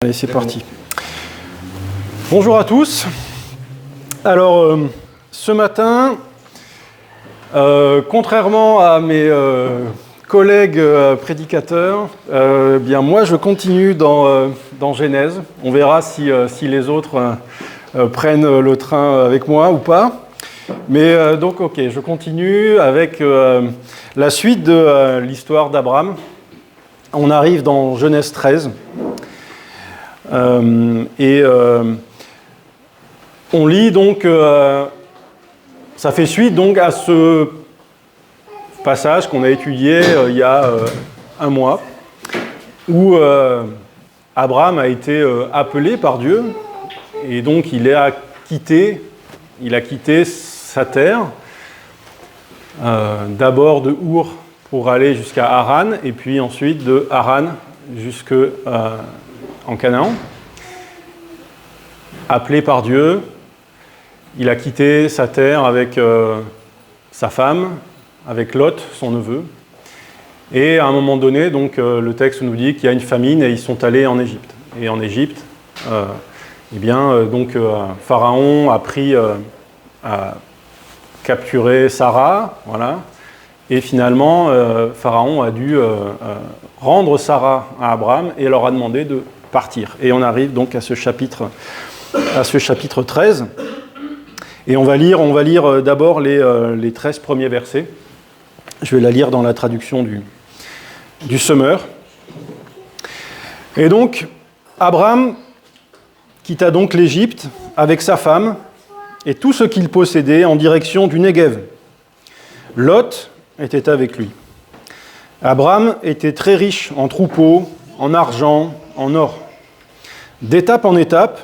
Allez, c'est parti. Bonjour à tous. Alors, ce matin, contrairement à mes collègues prédicateurs, bien moi je continue dans Genèse. On verra si les autres prennent le train avec moi ou pas. Mais donc, ok, je continue avec la suite de l'histoire d'Abraham. On arrive dans Genèse 13. On lit donc, ça fait suite donc à ce passage qu'on a étudié il y a un mois, où Abraham a été appelé par Dieu, et donc il a quitté sa terre, d'abord de Our pour aller jusqu'à Haran, et puis ensuite de Haran jusque en Canaan. Appelé par Dieu, il a quitté sa terre avec sa femme, avec Lot, son neveu. Et à un moment donné, donc, le texte nous dit qu'il y a une famine et ils sont allés en Égypte. Et en Égypte, Pharaon a capturé Sarah, voilà. Et finalement, Pharaon a dû rendre Sarah à Abraham et leur a demandé de partir. Et on arrive donc à ce chapitre 13. Et on va lire d'abord les 13 premiers versets. Je vais la lire dans la traduction du Semeur. Et donc, Abraham quitta donc l'Égypte avec sa femme et tout ce qu'il possédait en direction du Néguev. Lot était avec lui. Abraham était très riche en troupeaux, en argent, en or. D'étape en étape,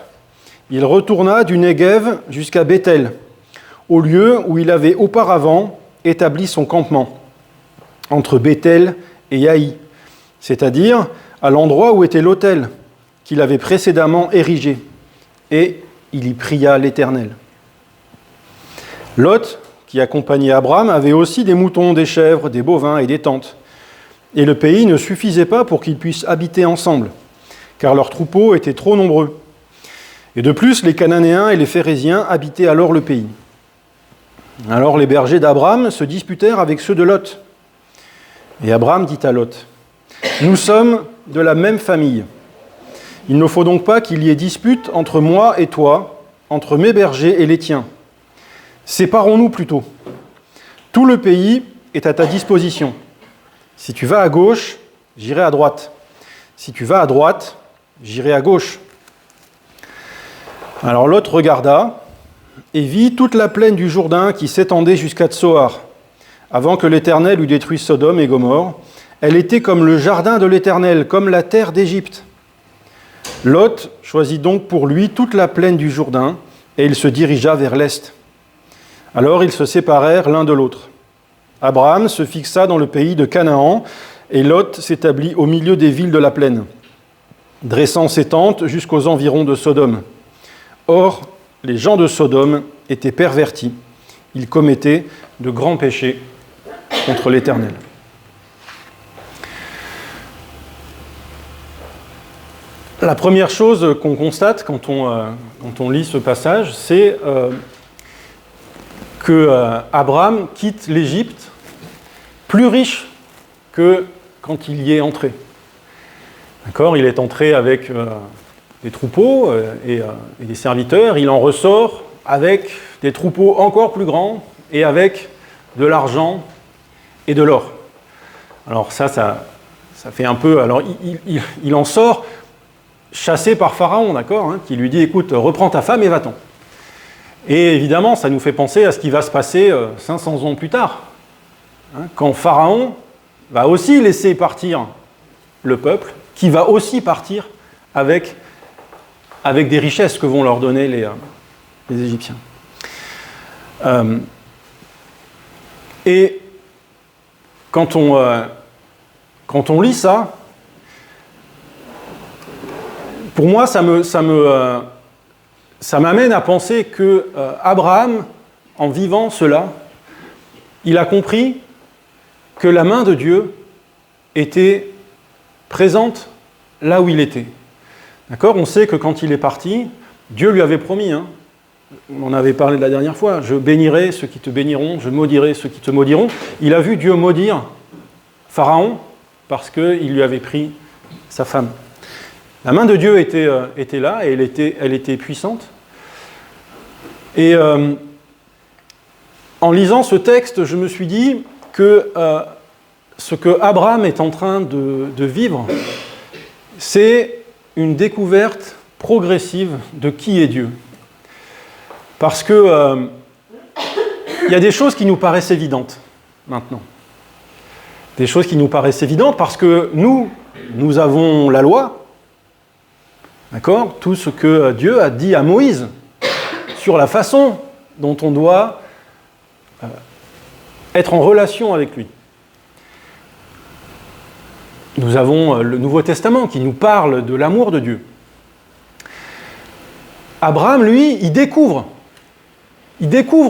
il retourna du Néguev jusqu'à Béthel, au lieu où il avait auparavant établi son campement, entre Béthel et Yaï, c'est-à-dire à l'endroit où était l'autel qu'il avait précédemment érigé, et il y pria l'Éternel. Lot, qui accompagnait Abraham, avait aussi des moutons, des chèvres, des bovins et des tentes. Et le pays ne suffisait pas pour qu'ils puissent habiter ensemble, car leurs troupeaux étaient trop nombreux. Et de plus, les Cananéens et les Phéréziens habitaient alors le pays. Alors les bergers d'Abraham se disputèrent avec ceux de Lot. Et Abraham dit à Lot, « Nous sommes de la même famille. Il ne faut donc pas qu'il y ait dispute entre moi et toi, entre mes bergers et les tiens. Séparons-nous plutôt. Tout le pays est à ta disposition. Si tu vas à gauche, j'irai à droite. Si tu vas à droite, j'irai à gauche. » Alors Lot regarda et vit toute la plaine du Jourdain qui s'étendait jusqu'à Tsoar. Avant que l'Éternel eût détruit Sodome et Gomorrhe, elle était comme le jardin de l'Éternel, comme la terre d'Égypte. Lot choisit donc pour lui toute la plaine du Jourdain et il se dirigea vers l'est. Alors ils se séparèrent l'un de l'autre. Abraham se fixa dans le pays de Canaan et Lot s'établit au milieu des villes de la plaine, dressant ses tentes jusqu'aux environs de Sodome. Or, les gens de Sodome étaient pervertis. Ils commettaient de grands péchés contre l'Éternel. La première chose qu'on constate quand on lit ce passage, c'est que Abraham quitte l'Égypte plus riche que quand il y est entré. D'accord ? Il est entré avec des troupeaux et des serviteurs. Il en ressort avec des troupeaux encore plus grands et avec de l'argent et de l'or. Alors ça fait un peu... Alors il en sort chassé par Pharaon, d'accord, hein, qui lui dit « Écoute, reprends ta femme et va-t'en ». Et évidemment, ça nous fait penser à ce qui va se passer 500 ans plus tard, hein, quand Pharaon va aussi laisser partir le peuple, qui va aussi partir avec des richesses que vont leur donner les Égyptiens. Et quand on lit ça, pour moi, ça m'amène à penser que Abraham, en vivant cela, il a compris que la main de Dieu était présente là où il était. D'accord ? On sait que quand il est parti, Dieu lui avait promis, hein, on en avait parlé la dernière fois, je bénirai ceux qui te béniront, je maudirai ceux qui te maudiront. Il a vu Dieu maudire Pharaon parce qu'il lui avait pris sa femme. La main de Dieu était là et elle était puissante. Et en lisant ce texte, je me suis dit que ce que Abraham est en train de vivre, c'est une découverte progressive de qui est Dieu. Parce que il y a des choses qui nous paraissent évidentes maintenant. Des choses qui nous paraissent évidentes parce que nous avons la loi, d'accord ? Tout ce que Dieu a dit à Moïse sur la façon dont on doit être en relation avec lui. Nous avons le Nouveau Testament qui nous parle de l'amour de Dieu. Abraham, lui, il découvre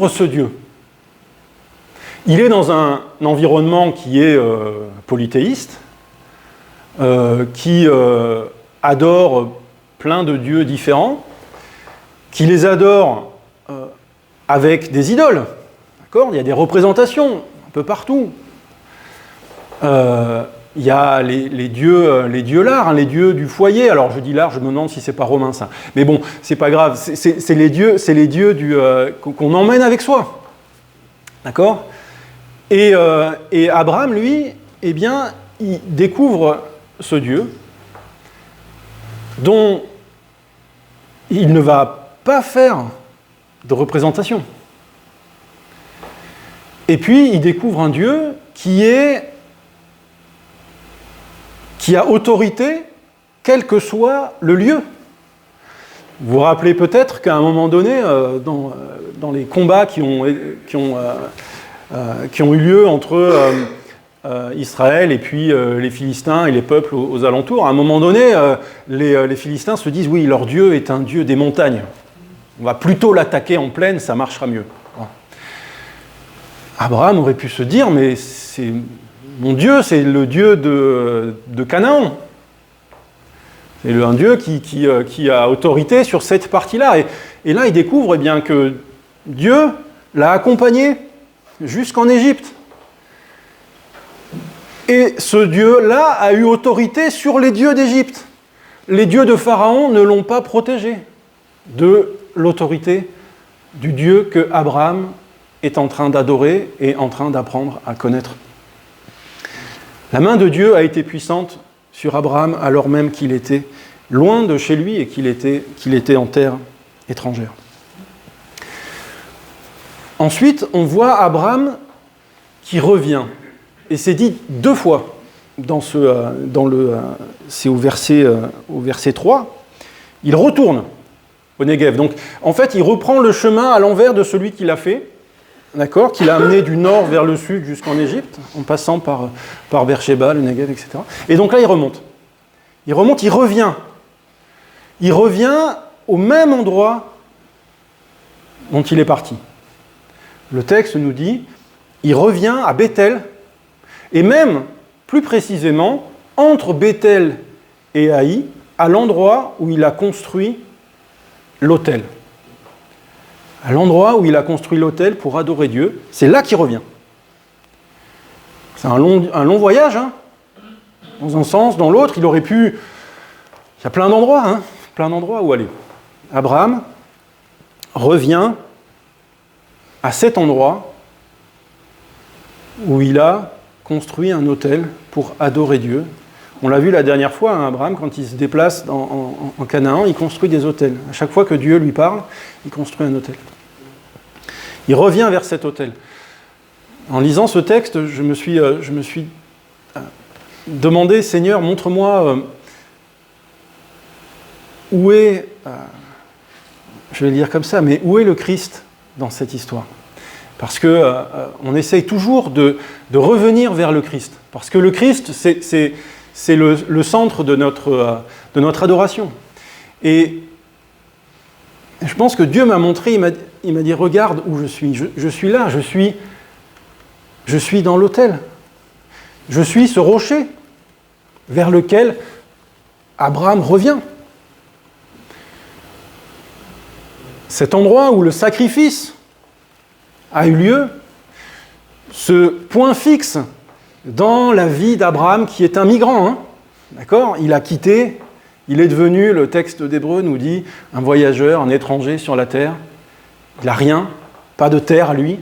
ce Dieu. Il est dans un environnement qui est polythéiste, qui adore plein de dieux différents, qui les adore avec des idoles. D'accord ? Il y a des représentations un peu partout. Il y a les dieux l'art, hein, les dieux du foyer. Alors je dis l'art, je me demande si c'est pas romain ça. Mais bon, c'est pas grave. C'est les dieux qu'on emmène avec soi. D'accord ? Et Abraham, lui, eh bien, il découvre ce Dieu dont il ne va pas faire de représentation. Et puis, il découvre un Dieu qui a autorité, quel que soit le lieu. Vous vous rappelez peut-être qu'à un moment donné, dans les combats qui ont eu lieu entre Israël et puis les Philistins et les peuples aux alentours, à un moment donné, les Philistins se disent « Oui, leur Dieu est un Dieu des montagnes. On va plutôt l'attaquer en plaine, ça marchera mieux. » Abraham aurait pu se dire « Mais mon Dieu, c'est le Dieu de Canaan. C'est un Dieu qui a autorité sur cette partie-là. » Et là, il découvre eh bien, que Dieu l'a accompagné jusqu'en Égypte. Et ce Dieu-là a eu autorité sur les dieux d'Égypte. Les dieux de Pharaon ne l'ont pas protégé de l'autorité du Dieu que Abraham est en train d'adorer et en train d'apprendre à connaître. La main de Dieu a été puissante sur Abraham alors même qu'il était loin de chez lui et qu'il était en terre étrangère. Ensuite, on voit Abraham qui revient. Et c'est dit 2 fois c'est au verset 3. Il retourne au Negev. Donc, en fait, il reprend le chemin à l'envers de celui qu'il a fait, d'accord, qu'il a amené du nord vers le sud jusqu'en Égypte, en passant par Beersheba, le Negev, etc. Et donc là, il remonte. Il revient. Il revient au même endroit dont il est parti. Le texte nous dit, il revient à Bethel, et même, plus précisément, entre Bethel et Haï, à l'endroit où il a construit l'autel. À l'endroit où il a construit l'autel pour adorer Dieu, c'est là qu'il revient. C'est un long voyage, hein, dans un sens, dans l'autre, il aurait pu... Il y a plein d'endroits où aller. Abraham revient à cet endroit où il a construit un autel pour adorer Dieu. On l'a vu la dernière fois, hein, Abraham, quand il se déplace en Canaan, il construit des autels. À chaque fois que Dieu lui parle, il construit un autel. Il revient vers cet autel. En lisant ce texte, je me suis demandé, Seigneur, montre-moi où est, je vais le dire comme ça, mais où est le Christ dans cette histoire ? Parce qu'on essaye toujours de revenir vers le Christ. Parce que le Christ, c'est le centre de notre adoration. Et je pense que Dieu m'a montré, il m'a dit, regarde où je suis. Je suis là, je suis dans l'autel. Je suis ce rocher vers lequel Abraham revient. cet endroit où le sacrifice a eu lieu, ce point fixe dans la vie d'Abraham qui est un migrant, hein, d'accord ? Il a quitté, il est devenu, le texte d'Hébreux nous dit, un voyageur, un étranger sur la terre. Il n'a rien, pas de terre à lui.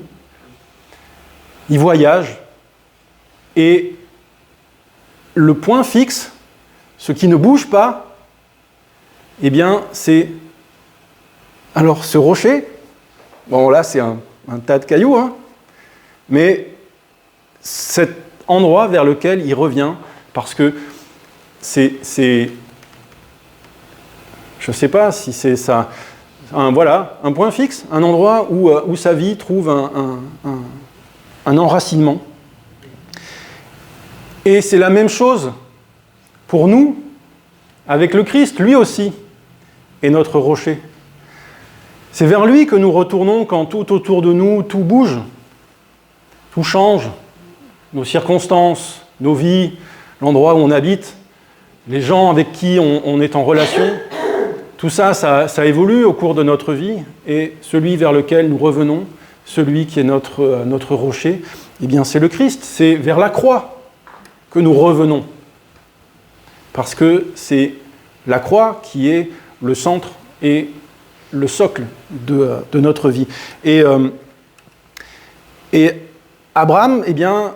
Il voyage et le point fixe, ce qui ne bouge pas, eh bien, c'est alors ce rocher. Bon, là, c'est un tas de cailloux, hein, mais cet endroit vers lequel il revient, parce que c'est je ne sais pas si c'est ça, voilà, un point fixe, un endroit où sa vie trouve un enracinement. Et c'est la même chose pour nous, avec le Christ, lui aussi est notre rocher. C'est vers lui que nous retournons quand tout autour de nous, tout bouge, tout change, nos circonstances, nos vies, l'endroit où on habite, les gens avec qui on est en relation. Tout ça, ça évolue au cours de notre vie, et celui vers lequel nous revenons, celui qui est notre rocher, eh bien c'est le Christ, c'est vers la croix que nous revenons. Parce que c'est la croix qui est le centre et le socle de notre vie. Et Abraham, eh bien,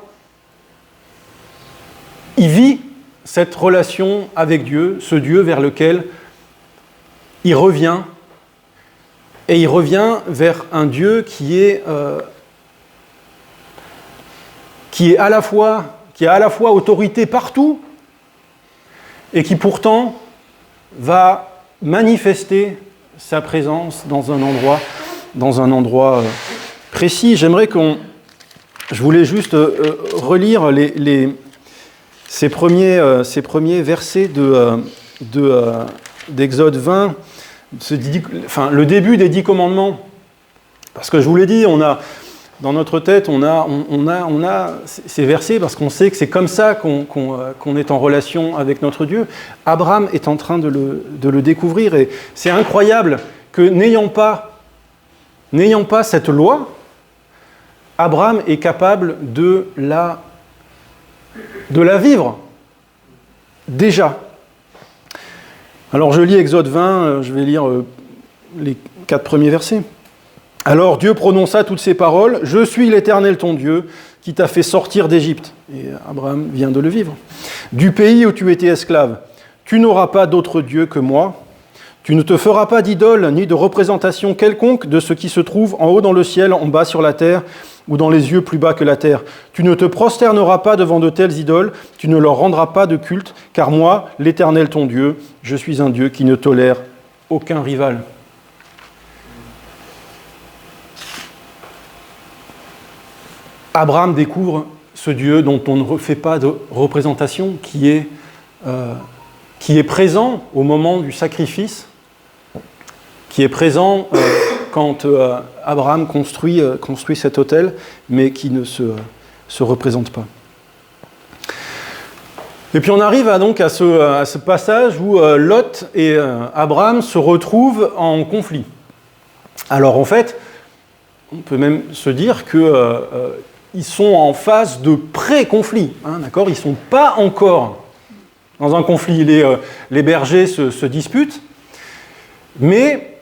il vit cette relation avec Dieu, ce Dieu vers lequel il revient, et il revient vers un Dieu qui est à la fois autorité partout, et qui pourtant va manifester sa présence dans un endroit précis. Je voulais juste relire ces premiers versets d'Exode 20, le début des 10 commandements. Parce que je vous l'ai dit, dans notre tête, on a ces versets parce qu'on sait que c'est comme ça qu'on est en relation avec notre Dieu. Abraham est en train de le découvrir, et c'est incroyable que n'ayant pas cette loi, Abraham est capable de la vivre déjà. Alors je lis Exode 20, je vais lire les 4 premiers versets. Alors Dieu prononça toutes ces paroles, « Je suis l'Éternel ton Dieu, qui t'a fait sortir d'Égypte. » Et Abraham vient de le vivre. « Du pays où tu étais esclave. Tu n'auras pas d'autre Dieu que moi. Tu ne te feras pas d'idole, ni de représentation quelconque de ce qui se trouve en haut dans le ciel, en bas sur la terre, ou dans les yeux plus bas que la terre. Tu ne te prosterneras pas devant de telles idoles, tu ne leur rendras pas de culte, car moi, l'Éternel ton Dieu, je suis un Dieu qui ne tolère aucun rival. » Abraham découvre ce Dieu dont on ne fait pas de représentation, qui est présent au moment du sacrifice, qui est présent quand Abraham construit cet autel, mais qui ne se représente pas. Et puis on arrive à ce passage où Lot et Abraham se retrouvent en conflit. Alors en fait, on peut même se dire que ils sont en phase de pré-conflit, hein, d'accord ? Ils ne sont pas encore dans un conflit. Les bergers se disputent, mais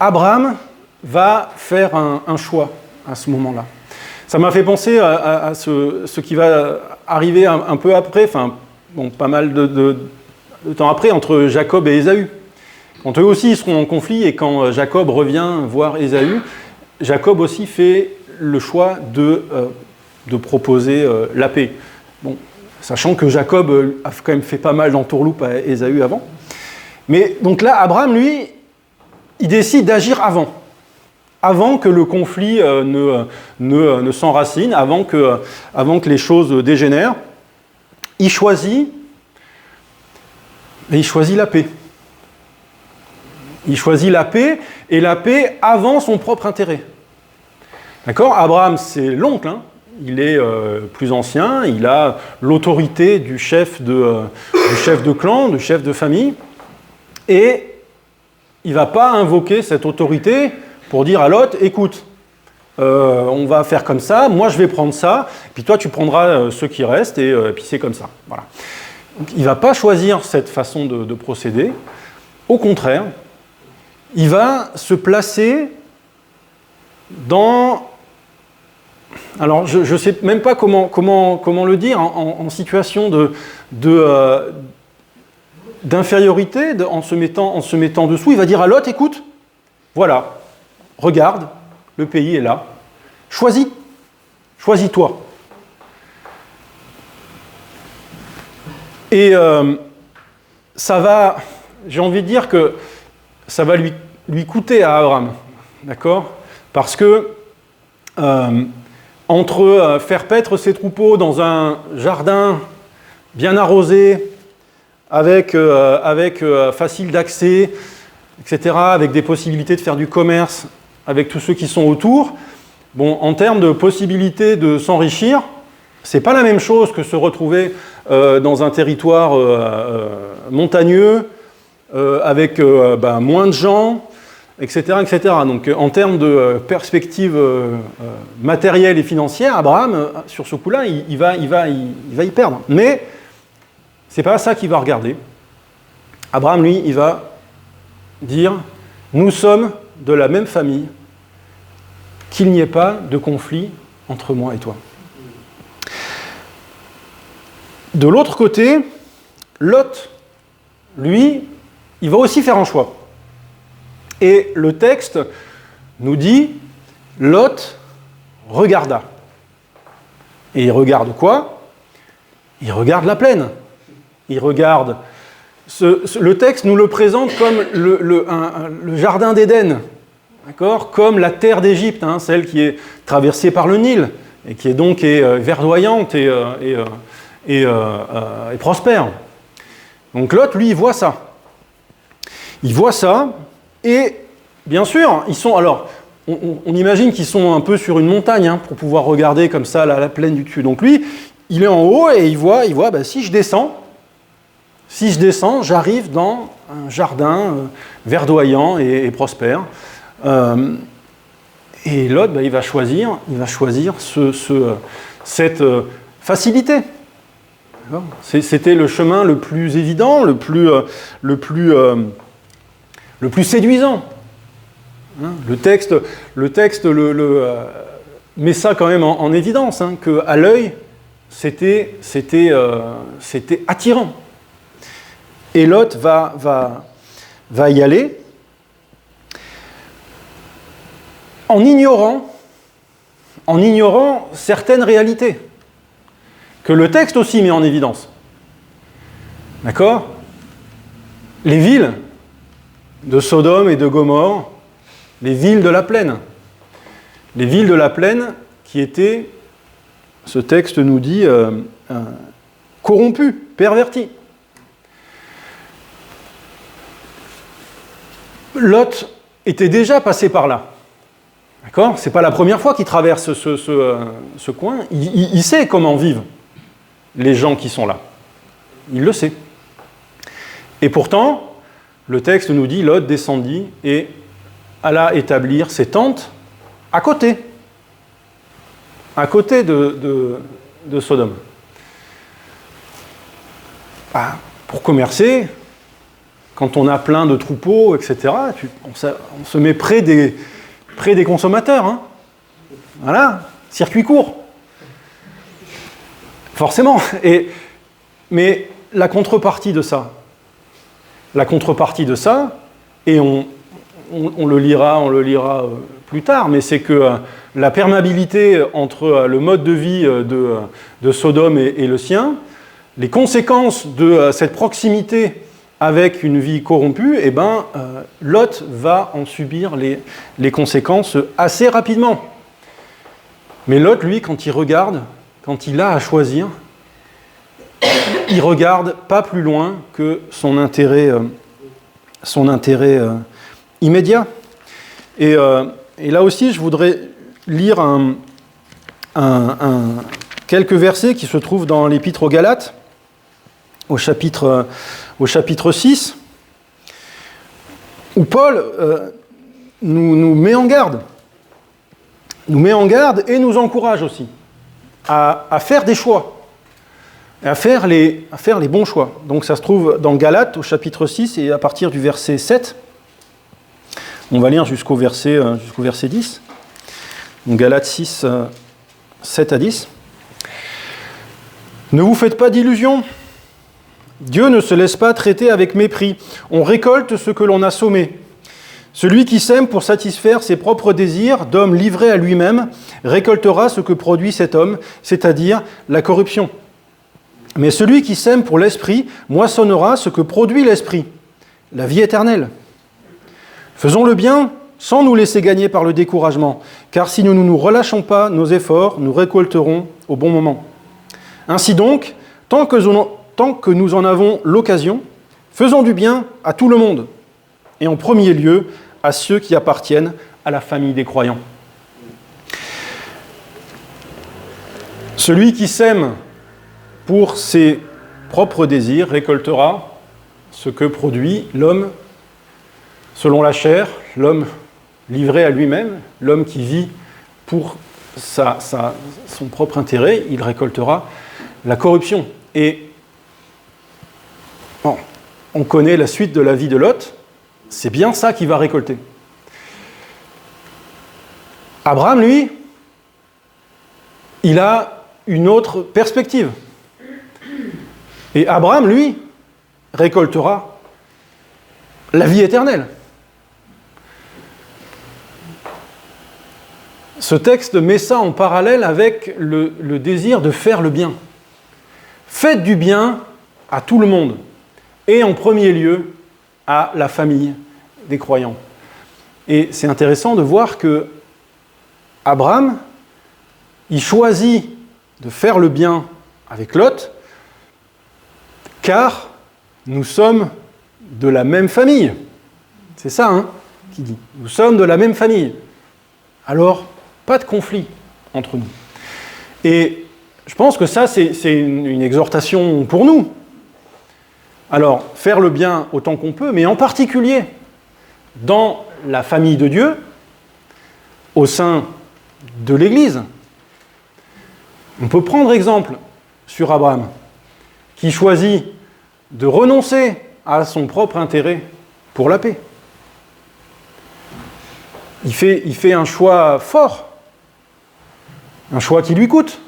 Abraham va faire un choix à ce moment-là. Ça m'a fait penser à ce qui va arriver un peu après, pas mal de temps après, entre Jacob et Ésaü. Quand eux aussi ils seront en conflit, et quand Jacob revient voir Ésaü, Jacob aussi fait le choix de proposer la paix. Bon, sachant que Jacob a quand même fait pas mal d'entourloupe à Ésaü avant. Mais donc là, Abraham, lui, il décide d'agir avant que le conflit ne s'enracine, avant que les choses dégénèrent. Il choisit la paix. Il choisit la paix, et la paix avant son propre intérêt. D'accord ? Abraham, c'est l'oncle, hein. Il est plus ancien, il a l'autorité du chef de clan, du chef de famille, et il ne va pas invoquer cette autorité pour dire à Lot, écoute, on va faire comme ça, moi je vais prendre ça, puis toi tu prendras ce qui reste, et puis c'est comme ça. Voilà. Donc, il ne va pas choisir cette façon de procéder. Au contraire, il va se placer dans... Alors, je ne sais même pas comment le dire, en situation d'infériorité, en se mettant dessous. Il va dire à Lot, écoute, voilà, regarde, le pays est là, choisis-toi. Et ça va, j'ai envie de dire que ça va lui coûter à Abraham, d'accord? Parce que entre faire paître ses troupeaux dans un jardin bien arrosé, avec facile d'accès, etc., avec des possibilités de faire du commerce avec tous ceux qui sont autour, bon, en termes de possibilités de s'enrichir, c'est pas la même chose que se retrouver dans un territoire montagneux, avec moins de gens, etc., etc. Donc, en termes de perspective matérielle et financière, Abraham, sur ce coup-là, il va y perdre. Mais c'est pas ça qu'il va regarder. Abraham, lui, il va dire « Nous sommes de la même famille, qu'il n'y ait pas de conflit entre moi et toi. » De l'autre côté, Lot, lui, il va aussi faire un choix. Et le texte nous dit, Lot regarda. Et il regarde quoi? Il regarde la plaine. Il regarde... le texte nous le présente comme le jardin d'Éden, d'accord? Comme la terre d'Égypte, hein, celle qui est traversée par le Nil, et qui est donc verdoyante et prospère. Donc Lot, lui, il voit ça. Il voit ça, et bien sûr, ils sont... Alors, on imagine qu'ils sont un peu sur une montagne, hein, pour pouvoir regarder comme ça la plaine du dessus. Donc lui, il est en haut, et il voit si je descends, j'arrive dans un jardin verdoyant et prospère. Et Lot, il va choisir cette facilité. C'était le chemin le plus évident, le plus séduisant. Le texte met ça quand même en évidence, hein, qu'à l'œil, c'était attirant. Et Lot va y aller en ignorant certaines réalités que le texte aussi met en évidence. D'accord? Les villes de Sodome et de Gomorrhe, les villes de la plaine. Les villes de la plaine qui étaient, ce texte nous dit, corrompues, perverties. Lot était déjà passé par là. D'accord? C'est pas la première fois qu'il traverse ce coin. Il sait comment vivent les gens qui sont là. Il le sait. Et pourtant, le texte nous dit, Lot descendit et alla établir ses tentes à côté de Sodome. Pour commercer, quand on a plein de troupeaux, etc., on se met près des consommateurs. Hein. Voilà, circuit court. Forcément. Mais la contrepartie de ça, et on le lira plus tard, mais c'est que la perméabilité entre le mode de vie de Sodome et le sien, les conséquences de cette proximité avec une vie corrompue, Lot va en subir les conséquences assez rapidement. Mais Lot, lui, quand il a à choisir, il regarde pas plus loin que son intérêt immédiat. Et là aussi, je voudrais lire quelques versets qui se trouvent dans l'Épître aux Galates, au chapitre 6, où Paul nous met en garde. Nous met en garde et nous encourage aussi à faire des choix, et à faire les bons choix. Donc ça se trouve dans Galates au chapitre 6 et à partir du verset 7. On va lire jusqu'au verset 10. Donc Galates 6, 7 à 10. Ne vous faites pas d'illusions. Dieu ne se laisse pas traiter avec mépris. On récolte ce que l'on a semé. Celui qui sème pour satisfaire ses propres désirs d'homme livré à lui-même récoltera ce que produit cet homme, c'est-à-dire la corruption. Mais celui qui sème pour l'esprit moissonnera ce que produit l'esprit, la vie éternelle. Faisons le bien sans nous laisser gagner par le découragement, car si nous ne nous relâchons pas nos efforts, nous récolterons au bon moment. Ainsi donc, tant que nous en avons l'occasion, faisons du bien à tout le monde, et en premier lieu à ceux qui appartiennent à la famille des croyants. Celui qui sème pour ses propres désirs récoltera ce que produit l'homme selon la chair, l'homme livré à lui-même, l'homme qui vit pour son propre intérêt, il récoltera la corruption. Et bon, on connaît la suite de la vie de Lot, c'est bien ça qu'il va récolter. Abraham, lui, il a une autre perspective. Et Abraham, lui, récoltera la vie éternelle. Ce texte met ça en parallèle avec le désir de faire le bien. Faites du bien à tout le monde, et en premier lieu à la famille des croyants. Et c'est intéressant de voir que Abraham, il choisit de faire le bien avec Lot, car nous sommes de la même famille. C'est ça, qu'il dit. Nous sommes de la même famille. Alors, pas de conflit entre nous. Et je pense que ça, c'est une exhortation pour nous. Alors, faire le bien autant qu'on peut, mais en particulier dans la famille de Dieu, au sein de l'Église. On peut prendre exemple sur Abraham, qui choisit de renoncer à son propre intérêt pour la paix. Il fait un choix fort, un choix qui lui coûte.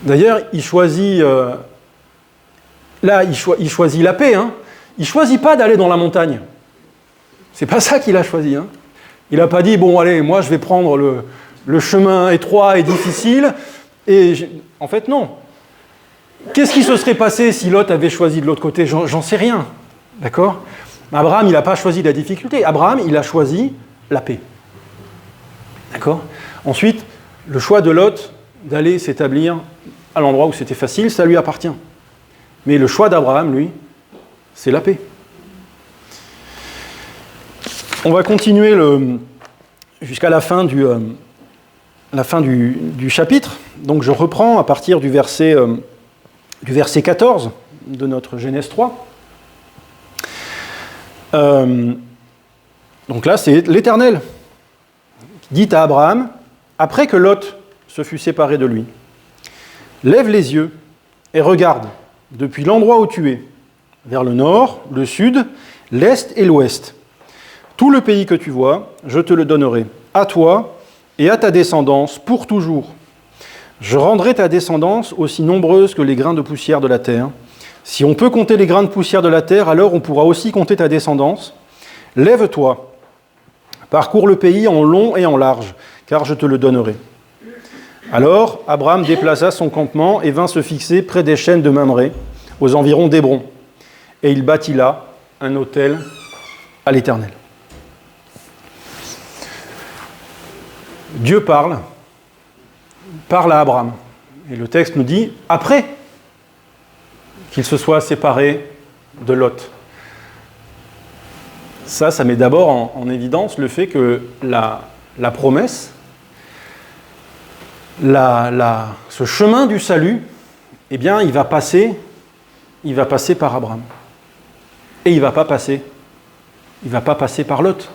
D'ailleurs, il choisit il choisit la paix. Il ne choisit pas d'aller dans la montagne. C'est pas ça qu'il a choisi. Il n'a pas dit, bon, allez, moi je vais prendre le chemin étroit et difficile. En fait, non. Qu'est-ce qui se serait passé si Lot avait choisi de l'autre côté ? J'en sais rien. D'accord ? Abraham, il n'a pas choisi la difficulté. Abraham, il a choisi la paix. D'accord ? Ensuite, le choix de Lot d'aller s'établir à l'endroit où c'était facile, ça lui appartient. Mais le choix d'Abraham, lui, c'est la paix. On va continuer jusqu'à la fin du chapitre. Donc je reprends à partir du verset 14 de notre Genèse 3. Donc là, c'est l'Éternel qui dit à Abraham, après que Lot se fut séparé de lui, « Lève les yeux et regarde depuis l'endroit où tu es, vers le nord, le sud, l'est et l'ouest. Tout le pays que tu vois, je te le donnerai, à toi et à ta descendance pour toujours. Je rendrai ta descendance aussi nombreuse que les grains de poussière de la terre. Si on peut compter les grains de poussière de la terre, alors on pourra aussi compter ta descendance. Lève-toi, parcours le pays en long et en large, car je te le donnerai. » Alors Abraham déplaça son campement et vint se fixer près des chênes de Mamré, aux environs d'Hébron. Et il bâtit là un autel à l'Éternel. Dieu parle à Abraham. Et le texte nous dit, après qu'il se soit séparé de Lot. Ça met d'abord en évidence le fait que la promesse, ce chemin du salut, eh bien, il va passer par Abraham. Et il ne va pas passer il ne va pas passer par Lot.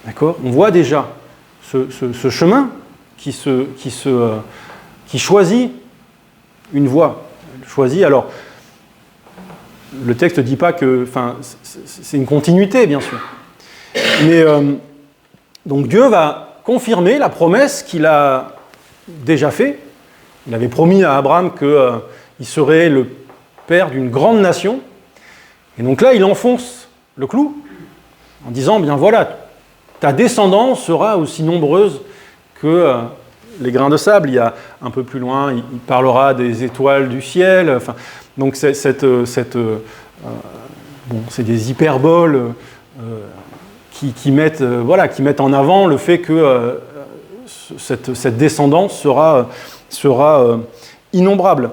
D'accord ? On voit déjà ce chemin qui choisit une voie. Alors, le texte ne dit pas que... Enfin, c'est une continuité, bien sûr. Mais, donc Dieu va confirmer la promesse qu'il a déjà faite. Il avait promis à Abraham qu'il serait le père d'une grande nation. Et donc là, il enfonce le clou en disant, bien voilà, ta descendance sera aussi nombreuse que les grains de sable. Il y a un peu plus loin, il parlera des étoiles du ciel. Enfin, donc c'est des hyperboles qui mettent en avant le fait que cette descendance sera innombrable.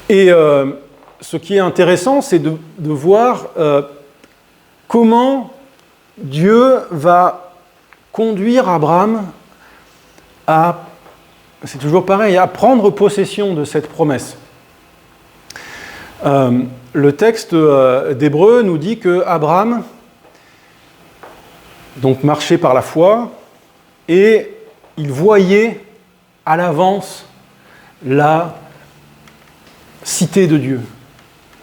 Et ce qui est intéressant, c'est de voir comment Dieu va conduire Abraham c'est toujours pareil, à prendre possession de cette promesse. Le texte d'Hébreux nous dit que Abraham donc marchait par la foi et il voyait à l'avance la cité de Dieu.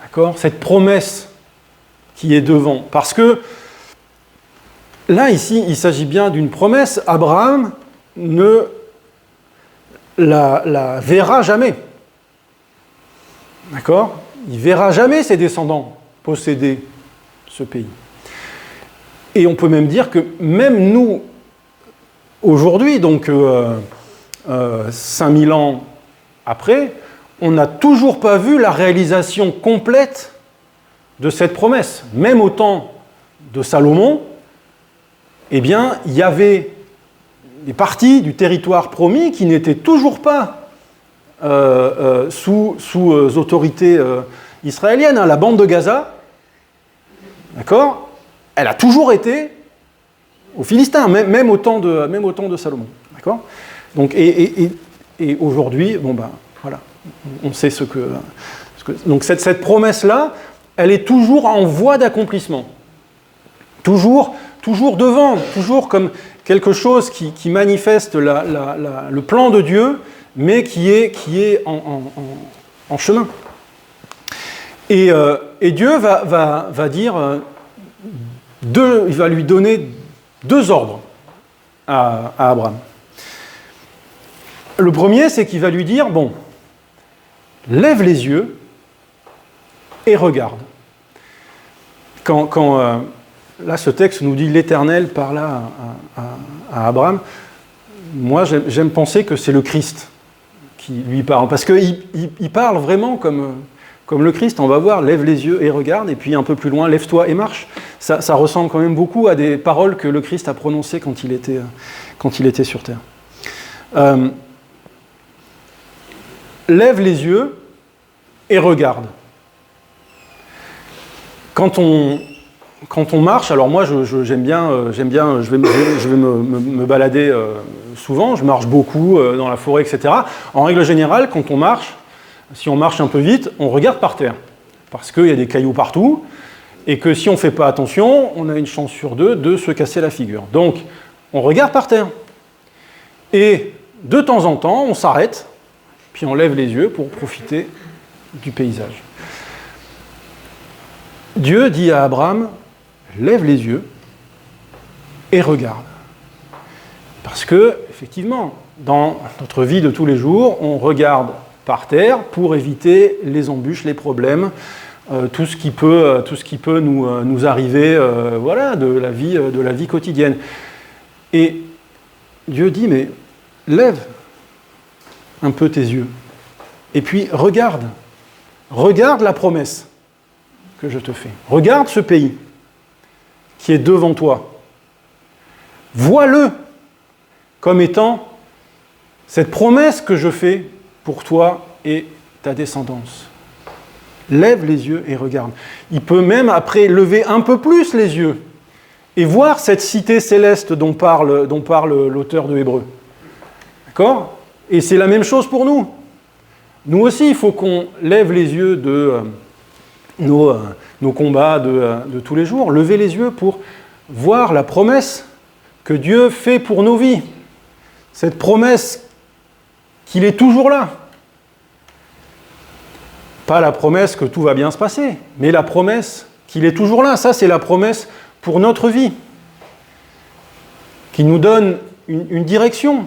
D'accord ? Cette promesse qui est devant. Parce que là, ici, il s'agit bien d'une promesse. Abraham ne la verra jamais. D'accord ? Il ne verra jamais ses descendants posséder ce pays. Et on peut même dire que même nous, aujourd'hui, donc 5000 ans après, on n'a toujours pas vu la réalisation complète de cette promesse. Même au temps de Salomon, eh bien, il y avait des parties du territoire promis qui n'étaient toujours pas sous autorité israélienne. La bande de Gaza, d'accord, elle a toujours été aux Philistins, même au temps de Salomon. D'accord ? Donc, et aujourd'hui, voilà, on sait donc cette promesse-là, elle est toujours en voie d'accomplissement. Toujours devant, toujours comme quelque chose qui manifeste le plan de Dieu, mais qui est en chemin. Et Dieu va dire, il va lui donner 2 ordres à Abraham. Le premier, c'est qu'il va lui dire, bon, lève les yeux et regarde. Là, ce texte nous dit l'Éternel parla à Abraham. Moi, j'aime penser que c'est le Christ qui lui parle, parce qu'il parle vraiment comme le Christ. On va voir, lève les yeux et regarde, et puis un peu plus loin, lève-toi et marche. Ça ressemble quand même beaucoup à des paroles que le Christ a prononcées quand il était sur terre. Lève les yeux et regarde. Quand on marche, alors moi j'aime bien, je vais me balader souvent, je marche beaucoup dans la forêt, etc. En règle générale, quand on marche, si on marche un peu vite, on regarde par terre, parce qu'il y a des cailloux partout, et que si on ne fait pas attention, on a une chance sur 2 de se casser la figure. Donc, on regarde par terre. Et de temps en temps, on s'arrête, puis on lève les yeux pour profiter du paysage. Dieu dit à Abraham, lève les yeux et regarde. Parce que, effectivement, dans notre vie de tous les jours, on regarde par terre pour éviter les embûches, les problèmes, tout ce qui peut nous arriver de la vie quotidienne. Et Dieu dit, mais lève un peu tes yeux et puis regarde la promesse que je te fais. Regarde ce pays qui est devant toi. Vois-le comme étant cette promesse que je fais pour toi et ta descendance. Lève les yeux et regarde. Il peut même après lever un peu plus les yeux et voir cette cité céleste dont parle l'auteur de Hébreux. D'accord ? Et c'est la même chose pour nous. Nous aussi, il faut qu'on lève les yeux nos combats de tous les jours. Lever les yeux pour voir la promesse que Dieu fait pour nos vies. Cette promesse qu'il est toujours là. Pas la promesse que tout va bien se passer, mais la promesse qu'il est toujours là. Ça, c'est la promesse pour notre vie. Qui nous donne une direction.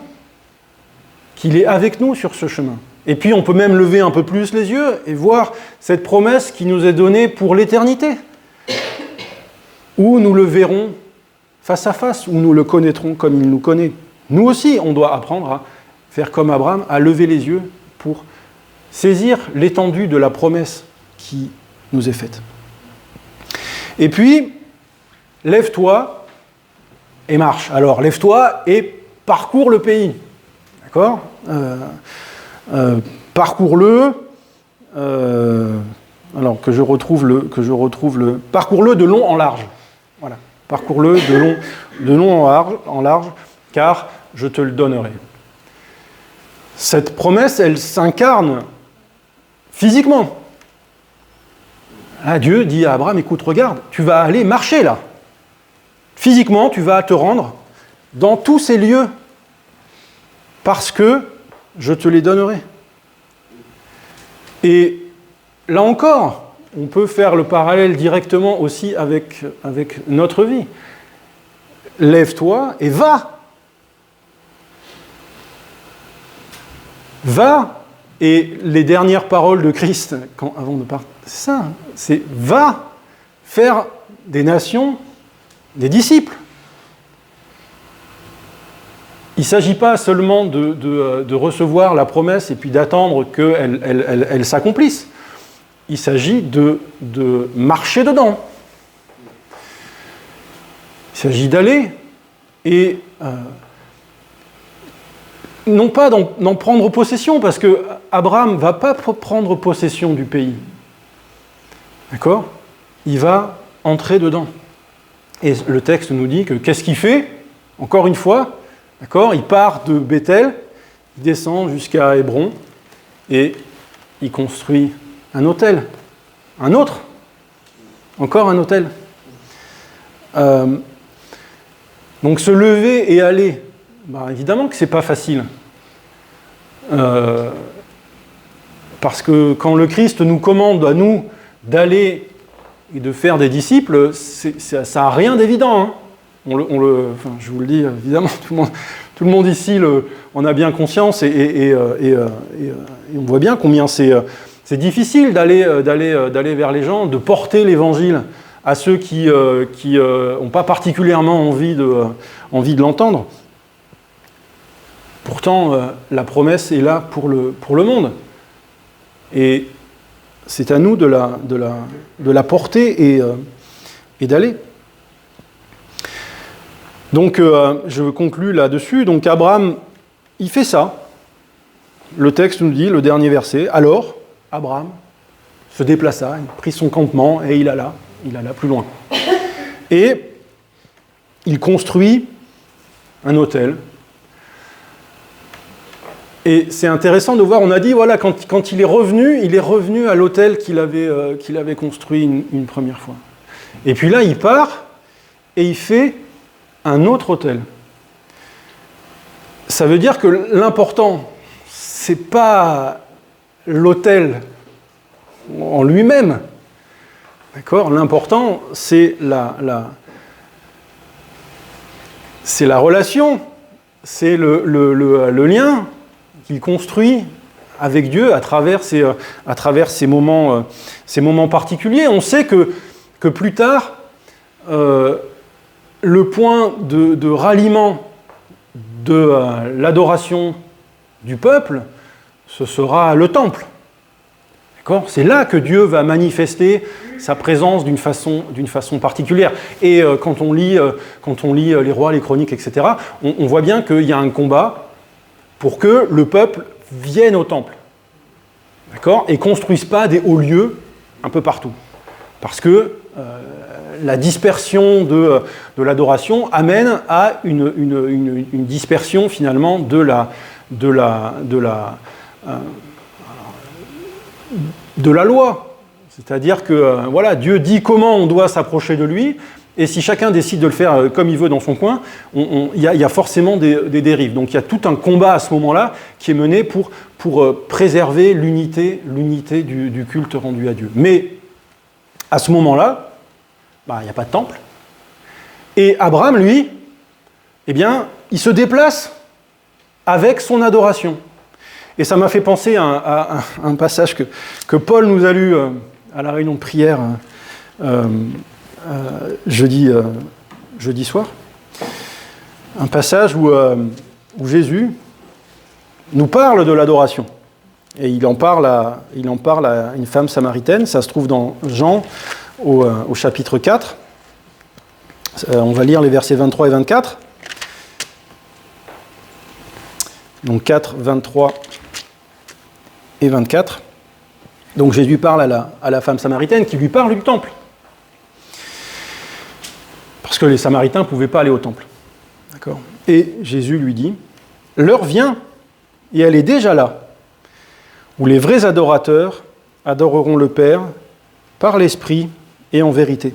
Qu'il est avec nous sur ce chemin. Et puis, on peut même lever un peu plus les yeux et voir cette promesse qui nous est donnée pour l'éternité. Où nous le verrons face à face, où nous le connaîtrons comme il nous connaît. Nous aussi, on doit apprendre à faire comme Abraham, à lever les yeux pour saisir l'étendue de la promesse qui nous est faite. Et puis, lève-toi et marche. Alors, lève-toi et parcours le pays. D'accord ? Parcours-le. Alors que je retrouve le. Parcours-le de long en large. Voilà. Parcours-le de long en large, car je te le donnerai. Cette promesse, elle s'incarne physiquement. Là, Dieu dit à Abraham, écoute, regarde, tu vas aller marcher là. Physiquement, tu vas te rendre dans tous ces lieux parce que je te les donnerai. Et là encore, on peut faire le parallèle directement aussi avec notre vie. Lève-toi et va. Va. Et les dernières paroles de Christ, avant de partir, c'est ça, c'est va faire des nations des disciples. Il ne s'agit pas seulement de recevoir la promesse et puis d'attendre qu'elle s'accomplisse. Il s'agit de marcher dedans. Il s'agit d'aller et non pas d'en prendre possession, parce que Abraham ne va pas prendre possession du pays. D'accord ? Il va entrer dedans. Et le texte nous dit que qu'est-ce qu'il fait ? Encore une fois, d'accord ? Il part de Bethel, il descend jusqu'à Hébron et il construit un autel. Un autre ? Encore un autel. Donc se lever et aller, évidemment que ce n'est pas facile. Parce que quand le Christ nous commande à nous d'aller et de faire des disciples, ça n'a rien d'évident. Hein. Je vous le dis, évidemment, tout le monde ici on a bien conscience et on voit bien combien c'est difficile d'aller vers les gens, de porter l'évangile à ceux qui n'ont pas particulièrement envie de l'entendre. Pourtant, la promesse est là pour le monde. Et c'est à nous de la porter et d'aller. Donc, je conclus là-dessus. Donc, Abraham, il fait ça. Le texte nous dit, le dernier verset, alors, Abraham se déplaça, il prit son campement et il alla plus loin. Et il construit un autel. Et c'est intéressant de voir, on a dit, voilà, quand il est revenu à l'autel qu'il avait construit une première fois. Et puis là, il part et il fait un autre autel. Ça veut dire que l'important, c'est pas l'autel en lui-même. D'accord ? L'important, c'est la relation, c'est le lien qu'il construit avec Dieu à travers ces moments particuliers. On sait que plus tard, le point de ralliement de l'adoration du peuple, ce sera le temple. D'accord ? C'est là que Dieu va manifester sa présence d'une façon particulière. Et quand on lit les rois, les chroniques, etc., on voit bien qu'il y a un combat pour que le peuple vienne au temple. D'accord ? Et ne construise pas des hauts lieux un peu partout. Parce que la dispersion de l'adoration amène à une dispersion finalement de la loi. C'est-à-dire que voilà, Dieu dit comment on doit s'approcher de lui, et si chacun décide de le faire comme il veut dans son coin, il y a forcément des dérives. Donc il y a tout un combat à ce moment-là qui est mené pour préserver l'unité du culte rendu à Dieu. Mais à ce moment-là, il n'y a pas de temple. Et Abraham, lui, eh bien, il se déplace avec son adoration. Et ça m'a fait penser à un passage que Paul nous a lu à la réunion de prière jeudi soir. Un passage où Jésus nous parle de l'adoration. Et il en parle à une femme samaritaine. Ça se trouve dans Jean au chapitre 4. On va lire les versets 23 et 24. Donc 4, 23 et 24. Donc Jésus parle à la femme samaritaine qui lui parle du temple. Parce que les Samaritains ne pouvaient pas aller au temple. D'accord ? Et Jésus lui dit, « L'heure vient, et elle est déjà là, où les vrais adorateurs adoreront le Père par l'Esprit et en vérité.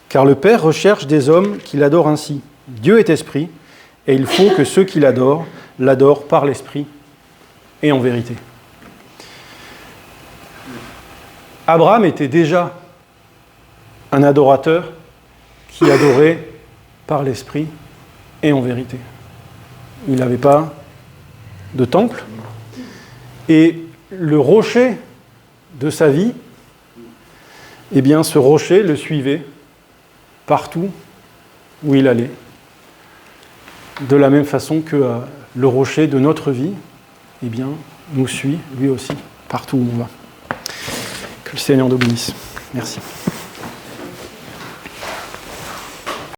Car le Père recherche des hommes qui l'adorent ainsi. Dieu est esprit, et il faut que ceux qui l'adorent par l'Esprit et en vérité. » Abraham était déjà un adorateur qui adorait par l'Esprit et en vérité. Il n'avait pas de temple. Et le rocher de sa vie, eh bien, ce rocher le suivait partout où il allait. De la même façon que le rocher de notre vie, eh bien, nous suit lui aussi, partout où on va. Que le Seigneur nous bénisse. Merci.